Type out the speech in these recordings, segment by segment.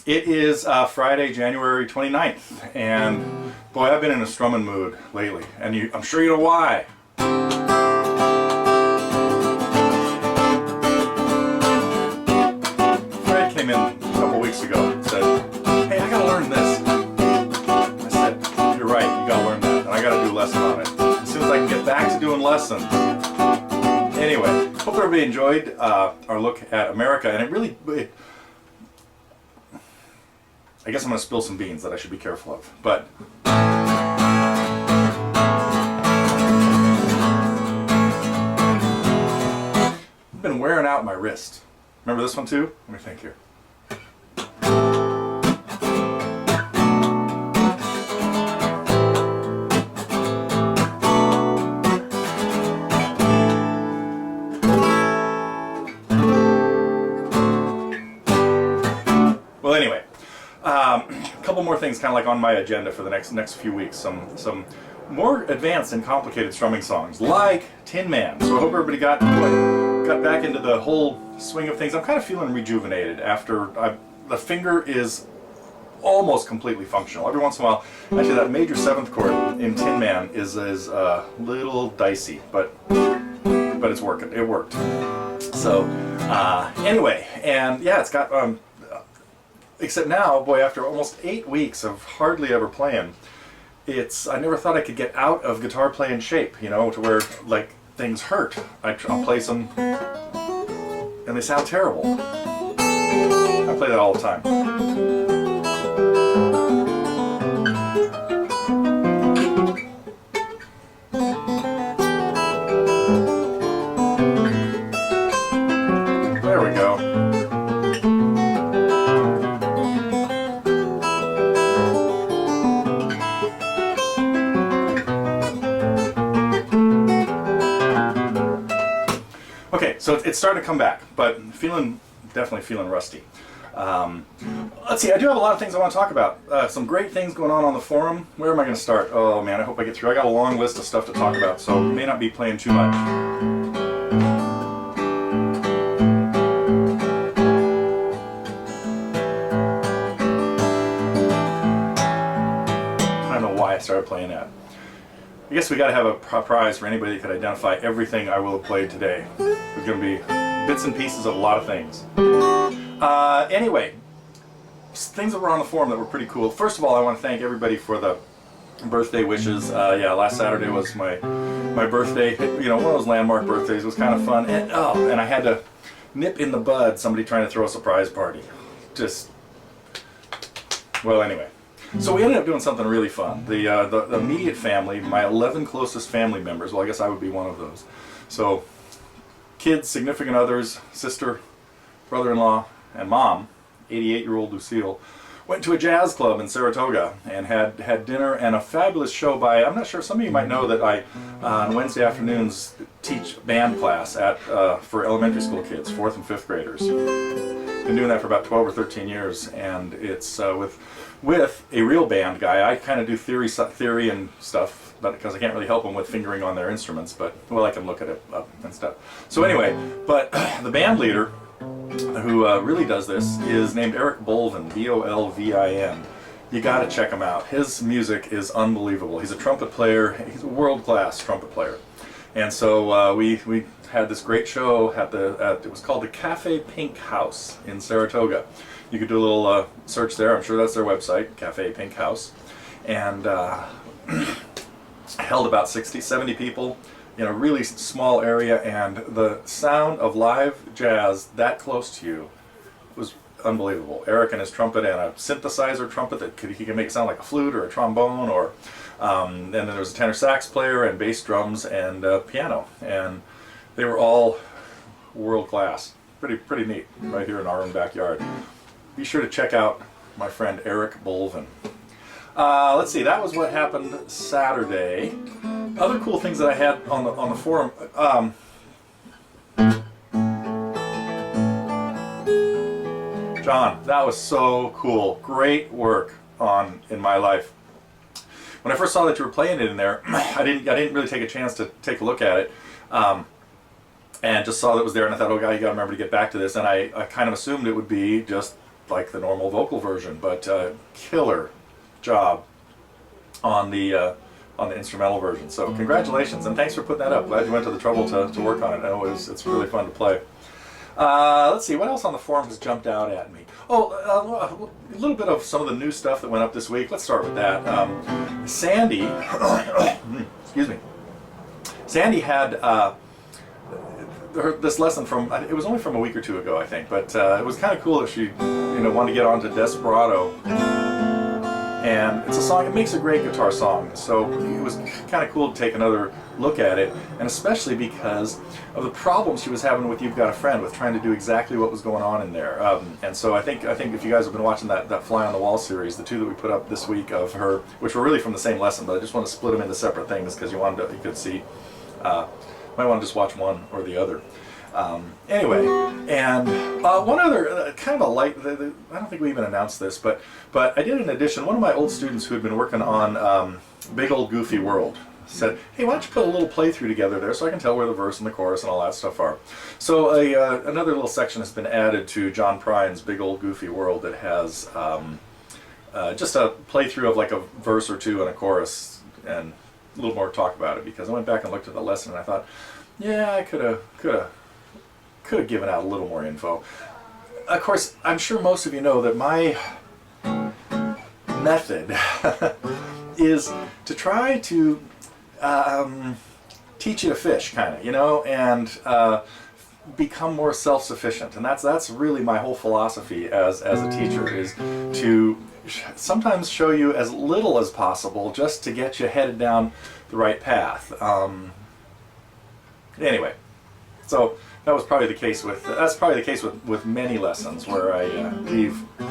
It is Friday, January 29th, and boy, I've been in a strumming mood lately, and I'm sure you know why. Fred came in a couple weeks ago and said, "Hey, I gotta learn this." I said, "You're right, you gotta learn that, and I gotta do a lesson on it as soon as I can get back to doing lessons." Anyway, hope everybody enjoyed our look at America, and I guess I'm going to spill some beans that I should be careful of, but I've been wearing out my wrist. Remember this one too? Let me think here. Well, anyway. A couple more things kind of like on my agenda for the next few weeks. Some more advanced and complicated strumming songs, like Tin Man. So I hope everybody got back into the whole swing of things. I'm kind of feeling rejuvenated after the finger is almost completely functional. Every once in a while, actually that major 7th chord in Tin Man is a little dicey, but it's working. It worked. So anyway, and yeah, it's got except now, boy, after almost 8 weeks of hardly ever playing, I never thought I could get out of guitar playing shape, you know, to where, like, things hurt. I'll play some, and they sound terrible. I play that all the time. There we go. Okay, so it's starting to come back, but definitely feeling rusty. Let's see, I do have a lot of things I want to talk about. Some great things going on the forum. Where am I going to start? Oh man, I hope I get through. I got a long list of stuff to talk about, so may not be playing too much. I don't know why I started playing that. I guess we got to have a prize for anybody that could identify everything I will have played today. There's going to be bits and pieces of a lot of things. Anyway, things that were on the forum that were pretty cool. First of all, I want to thank everybody for the birthday wishes. Yeah, last Saturday was my birthday. You know, one of those landmark birthdays. It was kind of fun. And I had to nip in the bud somebody trying to throw a surprise party. Well, anyway. So we ended up doing something really fun. The immediate family, my 11 closest family members, well I guess I would be one of those. So kids, significant others, sister, brother-in-law, and mom, 88-year-old Lucille, went to a jazz club in Saratoga and had dinner and a fabulous show by, I'm not sure, some of you might know that I, on Wednesday afternoons, teach band class for elementary school kids, 4th and 5th graders. Been doing that for about 12 or 13 years, and it's with a real band guy. I kind of do theory and stuff, but because I can't really help them with fingering on their instruments, but well, I can look at it up and stuff. So anyway, but the band leader who really does this is named Eric Bolvin, B-O-L-V-I-N. You got to check him out. His music is unbelievable. He's a trumpet player. He's a world-class trumpet player. And so we had this great show at it was called the Cafe Pink House in Saratoga. You could do a little search there. I'm sure that's their website, Cafe Pink House. And held about 60, 70 people in a really small area, and the sound of live jazz that close to you was unbelievable. Eric and his trumpet and a synthesizer trumpet that he can make it sound like a flute or a trombone, or and then there was a tenor sax player and bass drums and piano, and they were all world class. Pretty neat, right here in our own backyard. Be sure to check out my friend Eric Bolvin. Let's see, that was what happened Saturday. Other cool things that I had on the forum. John, that was so cool. Great work in my life. When I first saw that you were playing it in there, I didn't really take a chance to take a look at it. And just saw that it was there, and I thought, oh God, you gotta remember to get back to this. And I kind of assumed it would be just like the normal vocal version, but killer job on the instrumental version. So congratulations, and thanks for putting that up. Glad you went to the trouble to work on it. I know it's really fun to play. Let's see, what else on the forum has jumped out at me? Oh, a little bit of some of the new stuff that went up this week. Let's start with that. Sandy, excuse me. Sandy had this lesson from, it was only from a week or two ago, I think, but it was kind of cool that she, wanted to get on to Desperado. And it's a song, it makes a great guitar song, so it was kind of cool to take another look at it, and especially because of the problems she was having with You've Got a Friend, with trying to do exactly what was going on in there. And so I think if you guys have been watching that Fly on the Wall series, the two that we put up this week of her, which were really from the same lesson, but I just want to split them into separate things because you could see, might want to just watch one or the other. Anyway, and one other kind of a light, I don't think we even announced this, but I did an addition. One of my old students who had been working on Big Old Goofy World said, hey, why don't you put a little playthrough together there so I can tell where the verse and the chorus and all that stuff are. So another little section has been added to John Prine's Big Old Goofy World that has just a playthrough of like a verse or two and a chorus and a little more talk about it, because I went back and looked at the lesson and I thought, yeah, I could have given out a little more info. Of course, I'm sure most of you know that my method is to try to teach you to fish, kind of, and become more self-sufficient. And that's really my whole philosophy as a teacher, is to sometimes show you as little as possible just to get you headed down the right path. Anyway, so that was probably the case with many lessons where I leave a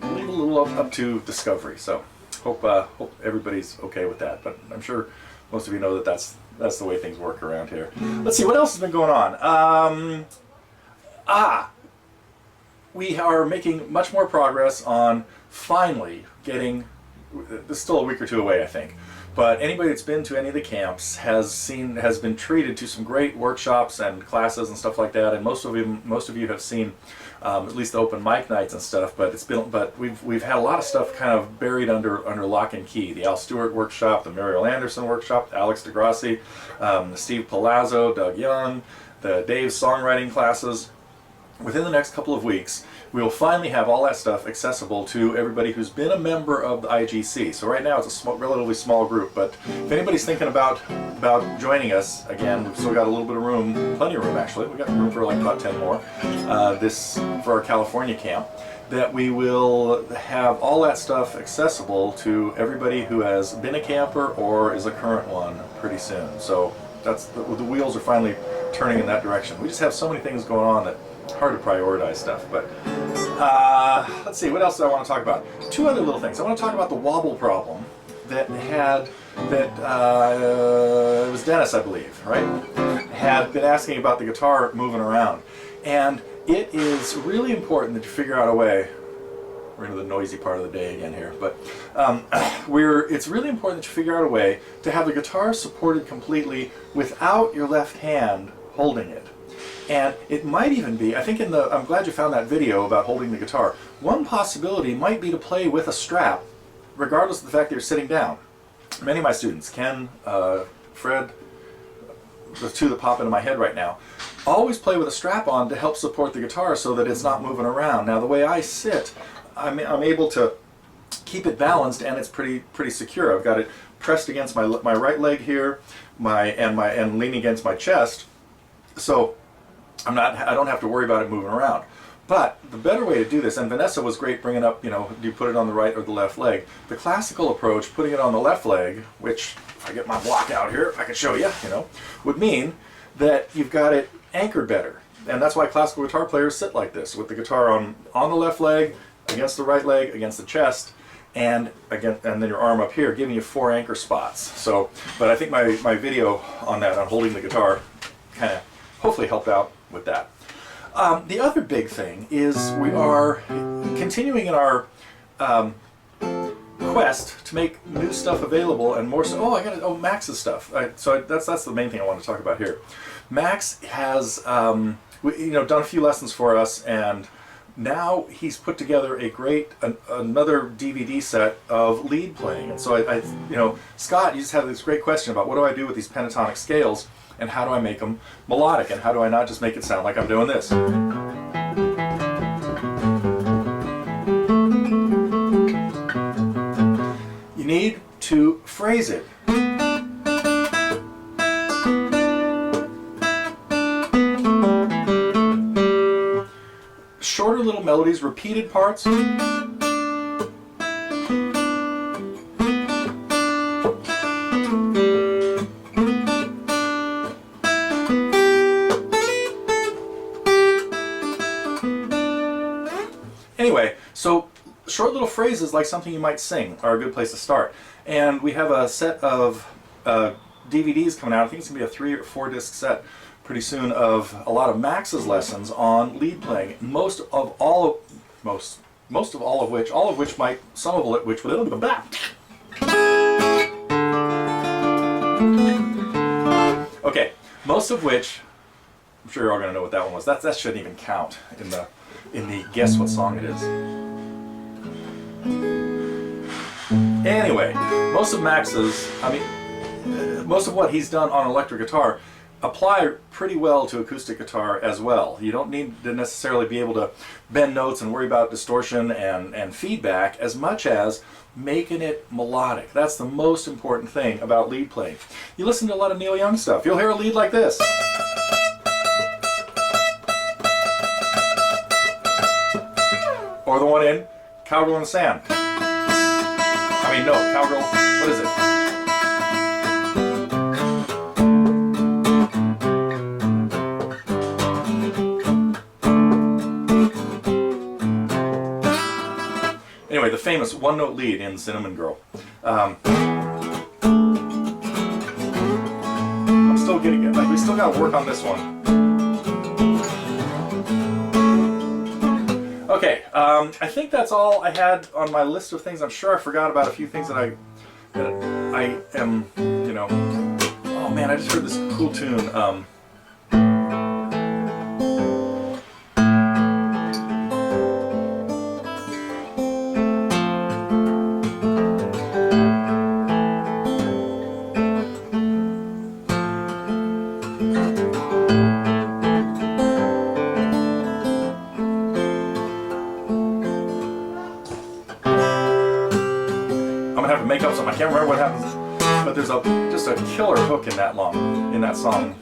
little up to discovery. So hope everybody's okay with that. But I'm sure most of you know that that's the way things work around here. Let's see, what else has been going on? We are making much more progress on finally getting, this is still a week or two away, I think, but anybody that's been to any of the camps has been treated to some great workshops and classes and stuff like that, and most of you have seen at least the open mic nights and stuff. But we've had a lot of stuff kind of buried under lock and key. The Al Stewart workshop, the Muriel Anderson workshop, Alex DeGrassi, the Steve Palazzo, Doug Young, the Dave songwriting classes. Within the next couple of weeks, we will finally have all that stuff accessible to everybody who's been a member of the IGC. So right now it's a relatively small group, but if anybody's thinking about joining us, again, we've still got a little bit of room, plenty of room actually. We've got room for like about 10 more for our California camp, that we will have all that stuff accessible to everybody who has been a camper or is a current one pretty soon. So that's the wheels are finally turning in that direction. We just have so many things going on that it's hard to prioritize stuff. But let's see, what else do I want to talk about? Two other little things. I want to talk about the wobble problem that it was Dennis, I believe, right? Had been asking about the guitar moving around. And it is really important that you figure out a way. We're into the noisy part of the day again here, but it's really important that you figure out a way to have the guitar supported completely without your left hand holding it. And it might even be, I think I'm glad you found that video about holding the guitar. One possibility might be to play with a strap, regardless of the fact that you're sitting down. Many of my students, Ken, Fred, the two that pop into my head right now, always play with a strap on to help support the guitar so that it's not moving around. Now the way I sit, I'm able to keep it balanced, and it's pretty secure. I've got it pressed against my right leg here, and leaning against my chest, so I don't have to worry about it moving around. But the better way to do this, and Vanessa was great bringing up, do you put it on the right or the left leg? The classical approach, putting it on the left leg, which, if I get my block out here, I can show you, would mean that you've got it anchored better. And that's why classical guitar players sit like this, with the guitar on the left leg, against the right leg, against the chest, and then your arm up here, giving you 4 anchor spots. So, but I think my video on that, on holding the guitar, kind of hopefully helped out with that. The other big thing is we are continuing in our quest to make new stuff available, and more so. Max's stuff. So that's the main thing I want to talk about here. Max has done a few lessons for us, and now he's put together a great another DVD set of lead playing. And so I you know, Scott, you just have this great question about what do I do with these pentatonic scales and how do I make them melodic and how do I not just make it sound like I'm doing this. You need to phrase it. Shorter little melodies, repeated parts. Anyway, so short little phrases like something you might sing are a good place to start. And we have a set of DVDs coming out. I think it's going to be a 3 or 4 disc set pretty soon of a lot of Max's lessons on lead playing. Most of all of which might, some of which would a little bit okay, most of which, I'm sure you're all going to know what that one was. That shouldn't even count in the guess what song it is. Anyway, most of Max's, most of what he's done on electric guitar apply pretty well to acoustic guitar as well. You don't need to necessarily be able to bend notes and worry about distortion and feedback as much as making it melodic. That's the most important thing about lead playing. You listen to a lot of Neil Young stuff, you'll hear a lead like this. Or the one in Cowgirl in the Sand. No, Cowgirl, what is it? Anyway, the famous one-note lead in Cinnamon Girl. I'm still getting it. We still got to work on this one. Okay, I think that's all I had on my list of things. I'm sure I forgot about a few things that I am, you know. Oh man, I just heard this cool tune. Make up something. I can't remember what happens, but there's just a killer hook in that song.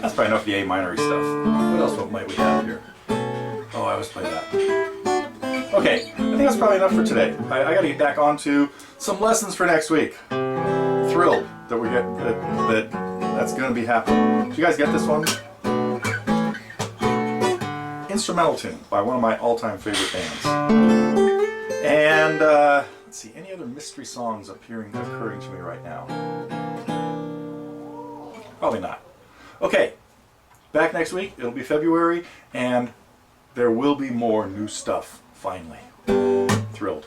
That's probably enough of the A minor stuff. What else might we have here? Oh, I always play that. Okay, I think that's probably enough for today. I got to get back on to some lessons for next week. Thrilled that we get that's going to be happening. Did you guys get this one? Instrumental tune by one of my all-time favorite bands. And let's see, any other mystery songs occurring to me right now? Probably not. Okay, back next week. It'll be February, and there will be more new stuff, finally. Thrilled.